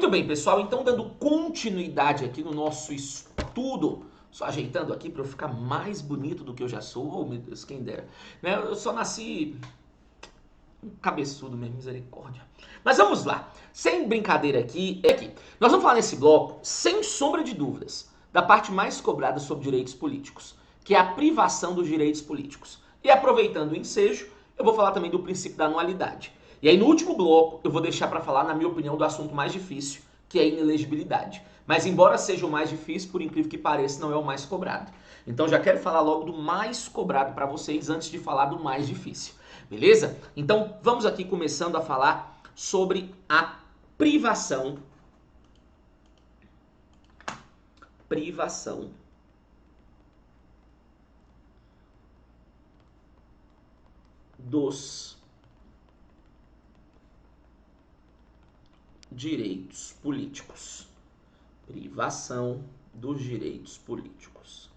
Muito bem, pessoal, então dando continuidade aqui no nosso estudo, só ajeitando aqui para eu ficar mais bonito do que eu já sou, oh meu Deus, quem dera, né? Eu só nasci um cabeçudo mesmo, misericórdia. Mas vamos lá, sem brincadeira aqui, nós vamos falar nesse bloco, sem sombra de dúvidas, da parte mais cobrada sobre direitos políticos, que é a privação dos direitos políticos. E aproveitando o ensejo, eu vou falar também do princípio da anualidade. E aí no último bloco eu vou deixar para falar, na minha opinião, do assunto mais difícil, que é a inelegibilidade. Mas embora seja o mais difícil, por incrível que pareça, não é o mais cobrado. Então já quero falar logo do mais cobrado para vocês antes de falar do mais difícil. Beleza? Então vamos aqui começando a falar sobre a privação dos direitos políticos. Privação dos direitos políticos.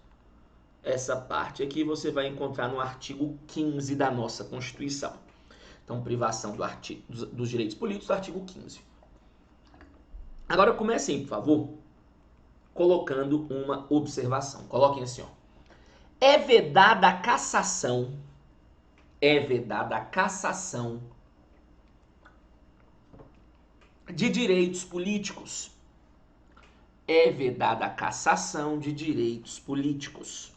Essa parte aqui você vai encontrar no artigo 15 da nossa Constituição. Então, privação dos direitos políticos, artigo 15. Agora comecem, por favor, colocando uma observação. Coloquem assim, ó. É vedada a cassação de direitos políticos. É vedada a cassação de direitos políticos.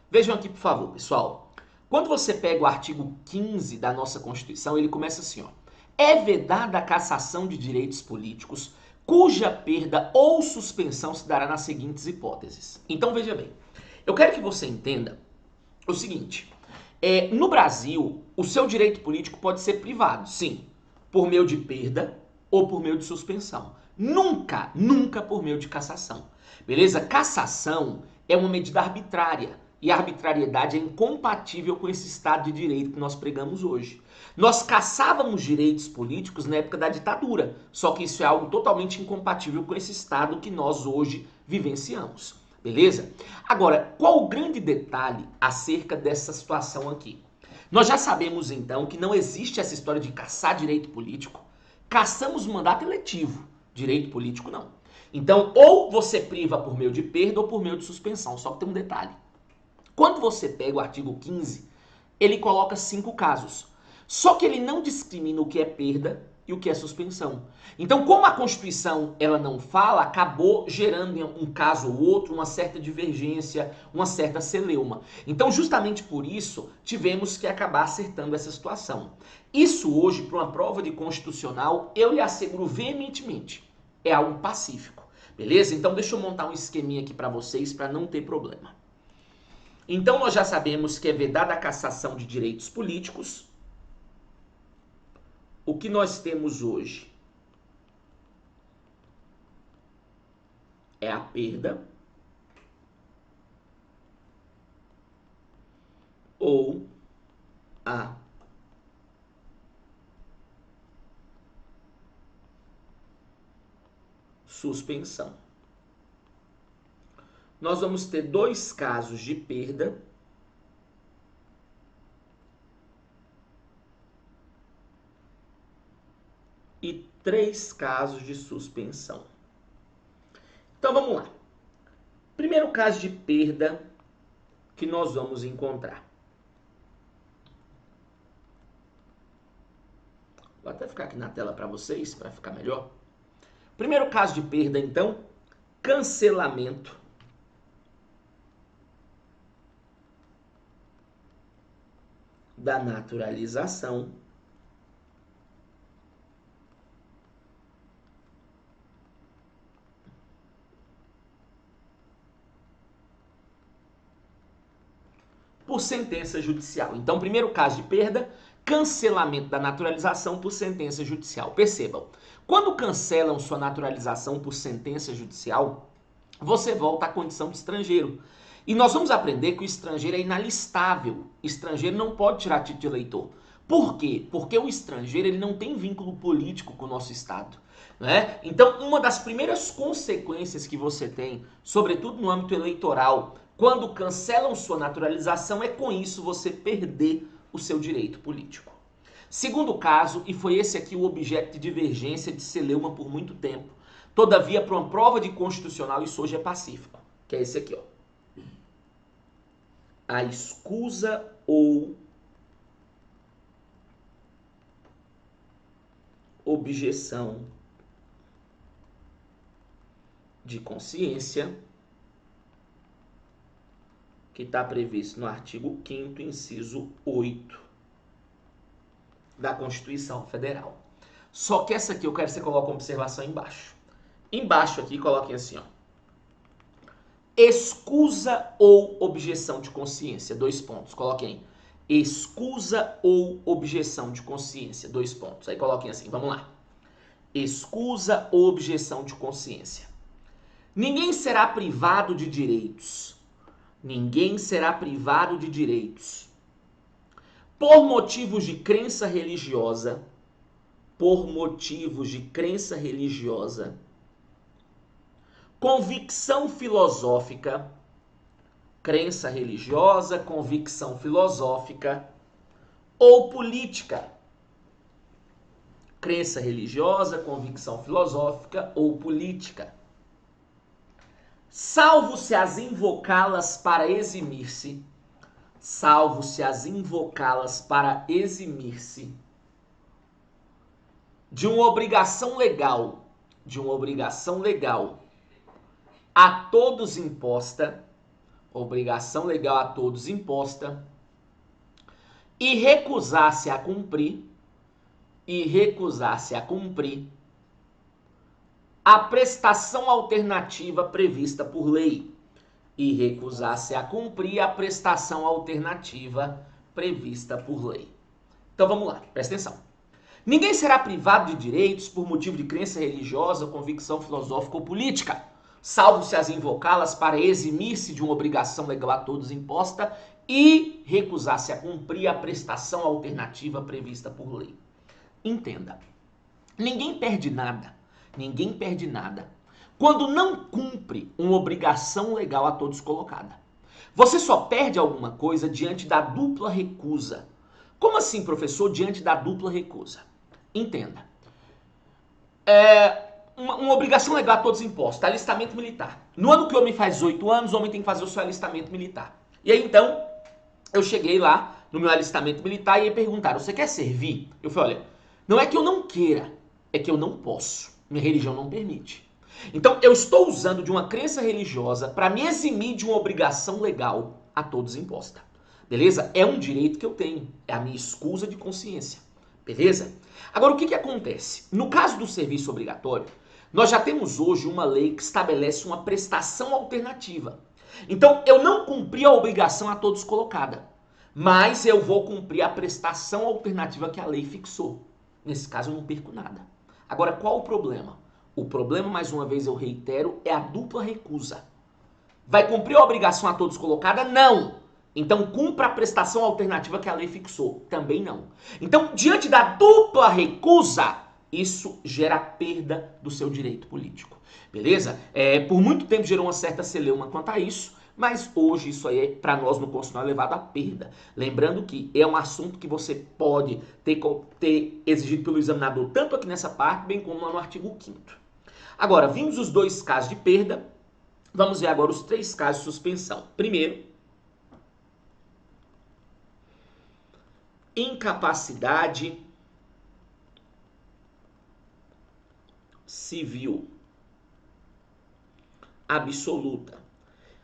Vejam aqui, por favor, pessoal. Quando você pega o artigo 15 da nossa Constituição, ele começa assim, ó. É vedada a cassação de direitos políticos, cuja perda ou suspensão se dará nas seguintes hipóteses. Então, veja bem. Eu quero que você entenda o seguinte. No Brasil, o seu direito político pode ser privado, sim, por meio de perda ou por meio de suspensão. Nunca por meio de cassação. Beleza? Cassação é uma medida arbitrária. E a arbitrariedade é incompatível com esse Estado de Direito que nós pregamos hoje. Nós cassávamos direitos políticos na época da ditadura, só que isso é algo totalmente incompatível com esse Estado que nós hoje vivenciamos. Beleza? Agora, qual o grande detalhe acerca dessa situação aqui? Nós já sabemos então que não existe essa história de cassar direito político. Cassamos mandato eletivo, direito político não. Então, ou você priva por meio de perda ou por meio de suspensão, só que tem um detalhe. Quando você pega o artigo 15, ele coloca 5 casos. Só que ele não discrimina o que é perda e o que é suspensão. Então, como a Constituição ela não fala, acabou gerando em um caso ou outro uma certa divergência, uma certa celeuma. Então, justamente por isso, tivemos que acabar acertando essa situação. Isso hoje, para uma prova de constitucional, eu lhe asseguro veementemente, é algo pacífico. Beleza? Então, deixa eu montar um esqueminha aqui para vocês para não ter problema. Então, nós já sabemos que é vedada a cassação de direitos políticos. O que nós temos hoje é a perda ou a suspensão. Nós vamos ter 2 casos de perda e 3 casos de suspensão. Então vamos lá. Primeiro caso de perda que nós vamos encontrar. Vou até ficar aqui na tela para vocês, para ficar melhor. Primeiro caso de perda, então, cancelamento da naturalização por sentença judicial. Então, primeiro caso de perda, cancelamento da naturalização por sentença judicial. Percebam, quando cancelam sua naturalização por sentença judicial, você volta à condição de estrangeiro. E nós vamos aprender que o estrangeiro é inalistável. O estrangeiro não pode tirar título de eleitor. Por quê? Porque o estrangeiro ele não tem vínculo político com o nosso Estado. Né? Então, uma das primeiras consequências que você tem, sobretudo no âmbito eleitoral, quando cancelam sua naturalização, é com isso você perder o seu direito político. Segundo caso, e foi esse aqui o objeto de divergência de Celeuma por muito tempo. Todavia, para uma prova de constitucional, isso hoje é pacífico. Que é esse aqui, ó. A escusa ou objeção de consciência, que está previsto no artigo 5º, inciso 8 da Constituição Federal. Só que essa aqui eu quero que você coloque uma observação embaixo. Embaixo aqui, coloquem assim, ó. Escusa ou objeção de consciência, 2 pontos. Coloquem aí. Escusa ou objeção de consciência, 2 pontos. Aí coloquem assim, vamos lá. Escusa ou objeção de consciência. Ninguém será privado de direitos. Ninguém será privado de direitos por motivos de crença religiosa, convicção filosófica, crença religiosa, convicção filosófica ou política. Crença religiosa, convicção filosófica ou política. Salvo se as invocá-las para eximir-se, de uma obrigação legal, a todos imposta, e recusar-se a cumprir, a prestação alternativa prevista por lei. Então vamos lá, presta atenção. Ninguém será privado de direitos por motivo de crença religiosa, convicção filosófica ou política, salvo se as invocá-las para eximir-se de uma obrigação legal a todos imposta e recusar-se a cumprir a prestação alternativa prevista por lei. Entenda, ninguém perde nada quando não cumpre uma obrigação legal a todos colocada. Você só perde alguma coisa diante da dupla recusa. Como assim, professor, diante da dupla recusa? Entenda. Uma obrigação legal a todos imposta, alistamento militar. No ano que o homem faz 18 anos, o homem tem que fazer o seu alistamento militar. E aí, então, eu cheguei lá no meu alistamento militar e aí perguntaram, você quer servir? Eu falei, olha, não é que eu não queira, é que eu não posso. Minha religião não permite. Então, eu estou usando de uma crença religiosa para me eximir de uma obrigação legal a todos imposta. Beleza? É um direito que eu tenho. É a minha escusa de consciência. Beleza? Agora, o que acontece? No caso do serviço obrigatório, nós já temos hoje uma lei que estabelece uma prestação alternativa. Então, eu não cumpri a obrigação a todos colocada, mas eu vou cumprir a prestação alternativa que a lei fixou. Nesse caso, eu não perco nada. Agora, qual o problema? O problema, mais uma vez eu reitero, é a dupla recusa. Vai cumprir a obrigação a todos colocada? Não! Então, cumpra a prestação alternativa que a lei fixou? Também não. Então, diante da dupla recusa, isso gera perda do seu direito político. Beleza? Por muito tempo gerou uma certa celeuma quanto a isso, mas hoje isso aí, para nós no constitucional, é levado à perda. Lembrando que é um assunto que você pode ter exigido pelo examinador, tanto aqui nessa parte, bem como lá no artigo 5º. Agora, vimos os 2 casos de perda, vamos ver agora os 3 casos de suspensão. Primeiro, incapacidade civil absoluta.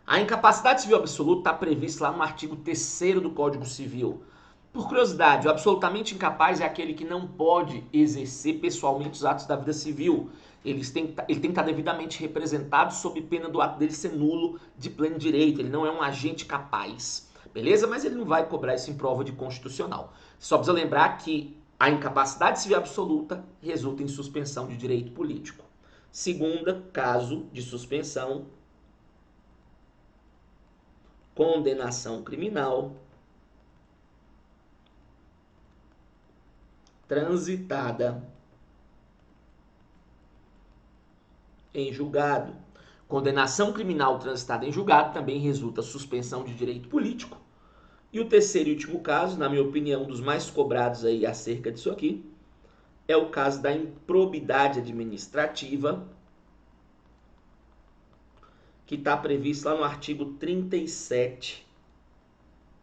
A incapacidade civil absoluta está prevista lá no artigo 3º do Código Civil. Por curiosidade, o absolutamente incapaz é aquele que não pode exercer pessoalmente os atos da vida civil. Ele tem que estar devidamente representado sob pena do ato dele ser nulo de pleno direito. Ele não é um agente capaz. Beleza? Mas ele não vai cobrar isso em prova de constitucional. Só precisa lembrar que a incapacidade civil absoluta resulta em suspensão de direito político. Segunda, caso de suspensão, condenação criminal transitada em julgado. Condenação criminal transitada em julgado também resulta suspensão de direito político. E o terceiro e último caso, na minha opinião, um dos mais cobrados aí acerca disso aqui, é o caso da improbidade administrativa, que está previsto lá no artigo 37,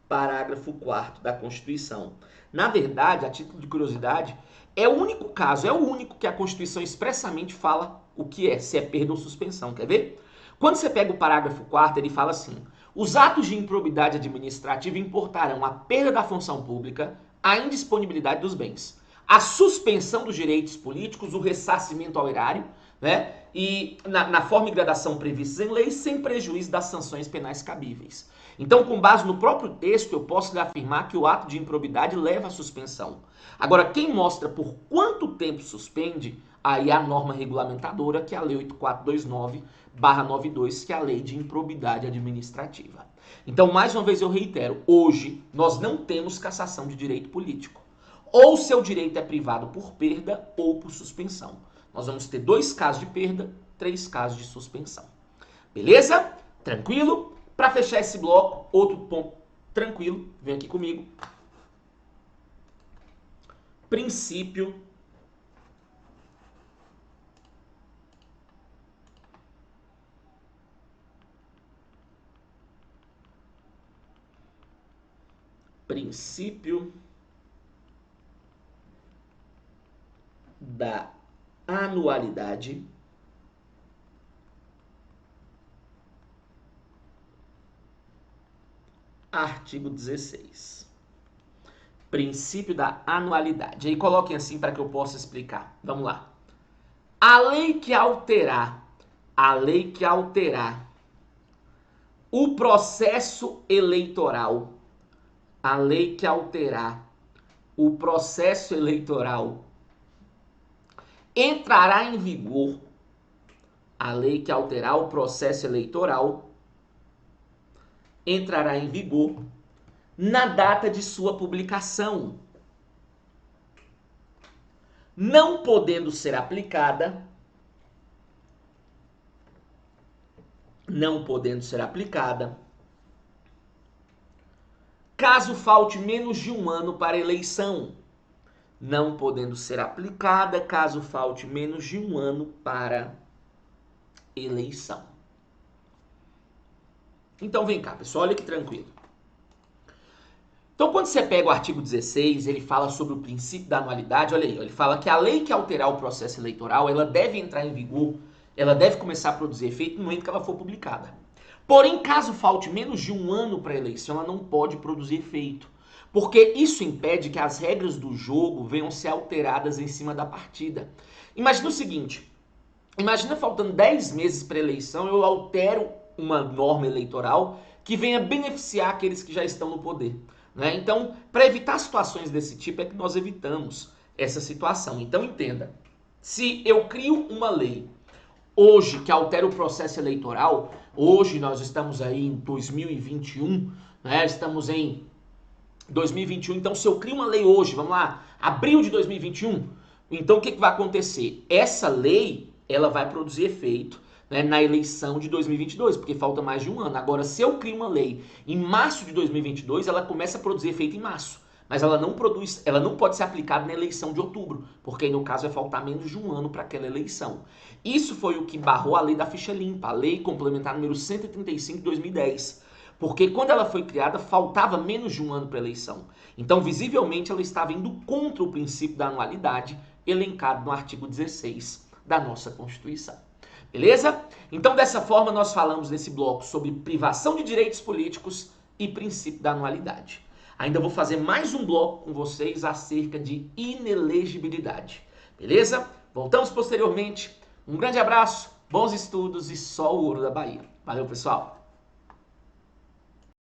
parágrafo 4º da Constituição. Na verdade, a título de curiosidade, é o único caso, é o único que a Constituição expressamente fala o que é, se é perda ou suspensão. Quer ver? Quando você pega o parágrafo 4º, ele fala assim: os atos de improbidade administrativa importarão a perda da função pública, a indisponibilidade dos bens, a suspensão dos direitos políticos, o ressarcimento ao erário, né? E na forma e gradação previstas em lei, sem prejuízo das sanções penais cabíveis. Então, com base no próprio texto, eu posso afirmar que o ato de improbidade leva à suspensão. Agora, quem mostra por quanto tempo suspende, aí é a norma regulamentadora, que é a Lei 8429/92, que é a Lei de Improbidade Administrativa. Então, mais uma vez eu reitero, hoje nós não temos cassação de direito político. Ou seu direito é privado por perda ou por suspensão. Nós vamos ter 2 casos de perda, 3 casos de suspensão. Beleza? Tranquilo? Para fechar esse bloco, outro ponto tranquilo, vem aqui comigo. Princípio da anualidade artigo 16. Princípio da anualidade. Aí coloquem assim para que eu possa explicar. Vamos lá. A lei que alterar o processo eleitoral, a lei que alterar o processo eleitoral entrará em vigor, a lei que alterar o processo eleitoral entrará em vigor na data de sua publicação, não podendo ser aplicada, caso falte menos de um ano para a eleição, não podendo ser aplicada caso falte menos de um ano para eleição. Então vem cá, pessoal, olha que tranquilo. Então, quando você pega o artigo 16, ele fala sobre o princípio da anualidade. Olha aí, ele fala que a lei que alterar o processo eleitoral, ela deve entrar em vigor, ela deve começar a produzir efeito no momento que ela for publicada. Porém, caso falte menos de um ano para a eleição, ela não pode produzir efeito, porque isso impede que as regras do jogo venham ser alteradas em cima da partida. Imagina o seguinte, imagina faltando 10 meses para a eleição, eu altero uma norma eleitoral que venha beneficiar aqueles que já estão no poder. Né? Então, para evitar situações desse tipo, é que nós evitamos essa situação. Então, entenda, se eu crio uma lei hoje que altera o processo eleitoral, hoje nós estamos aí em 2021, né? Estamos em 2021, então se eu crio uma lei hoje, vamos lá, abril de 2021, então o que vai acontecer? Essa lei, ela vai produzir efeito, né, na eleição de 2022, porque falta mais de um ano. Agora, se eu crio uma lei em março de 2022, ela começa a produzir efeito em março, mas ela não pode ser aplicada na eleição de outubro, porque aí no caso vai faltar menos de um ano para aquela eleição. Isso foi o que barrou a lei da ficha limpa, a lei complementar número 135 de 2010, porque quando ela foi criada faltava menos de um ano para a eleição. Então, visivelmente, ela estava indo contra o princípio da anualidade elencado no artigo 16 da nossa Constituição. Beleza? Então, dessa forma, nós falamos nesse bloco sobre privação de direitos políticos e princípio da anualidade. Ainda vou fazer mais um bloco com vocês acerca de inelegibilidade. Beleza? Voltamos posteriormente. Um grande abraço, bons estudos e só o ouro da Bahia. Valeu, pessoal!